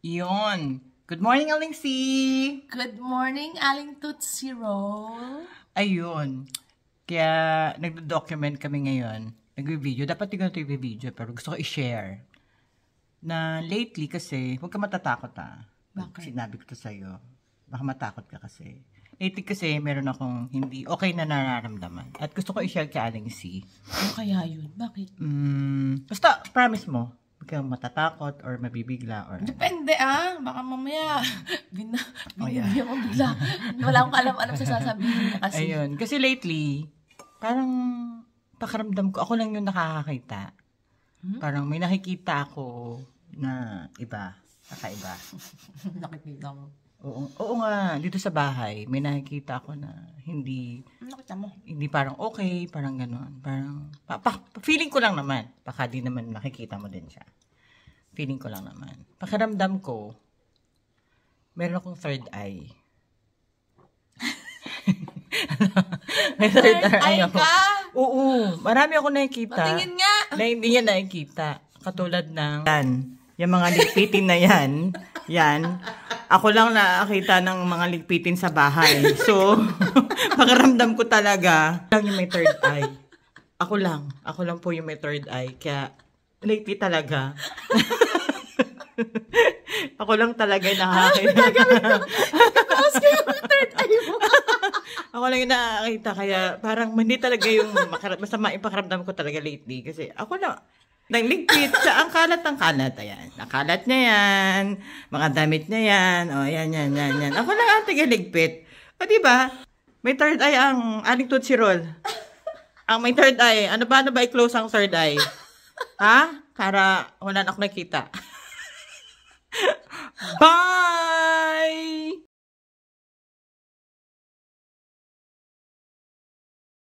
Yun. Good morning, Aling C. Good morning, Aling Tootsie Roll. Ayun. Kaya nagdo-document kami ngayon. Nag-video. Dapat tignan ito yung video pero gusto ko i-share. Na lately kasi, huwag ka matatakot Bakit? Sinabi ko to sa'yo. Baka matakot ka kasi. Lately kasi meron akong hindi okay na nararamdaman. At gusto ko i-share kay Aling C. Ano kaya yun? Bakit? Basta, promise mo. Huwag kang matatakot or mabibigla or... Depende Baka mamaya binibigyan mo yeah. bigla. Wala akong alam-alam sa sasabihin kasi. Ayun. Kasi lately, parang pakaramdam ko, ako lang yung nakakakita. Parang may nakikita ako na iba. Kakaiba. Nakikita mo. Oo nga, dito sa bahay, may nakikita ako na hindi... Nakita mo? Hindi parang okay, parang gano'n. Parang, feeling ko lang naman. Baka di naman makikita mo din siya. Feeling ko lang naman. Pakiramdam ko, meron akong third eye. May third eye ako. Oo, marami ako nakikita. Patingin nga! Na hindi niya nakikita. Katulad ng yung mga ligpitin na yan. Ako lang nakakita ng mga ligpitin sa bahay. So, pakiramdam ko talaga, lang yung may third eye. Ako lang po yung may third eye. Kaya, lately talaga. Ako lang talaga yung nakakita. Tapos kayo yung third eye mo. Ako lang yung nakakita. Kaya, parang hindi talaga yung masama yung pakiramdam ko talaga lately. Kasi, ako lang, nagligpit sa ang kalat. Ayan. Nakalat niya yan. Mga damit niya yan. O, yan. Ako lang ang tigaligpit. O, diba? May third eye ang Aling Tootsie Roll. Ang may third eye. Ano ba i-close ang third eye? Ha? Para wala na ako nakita. Bye!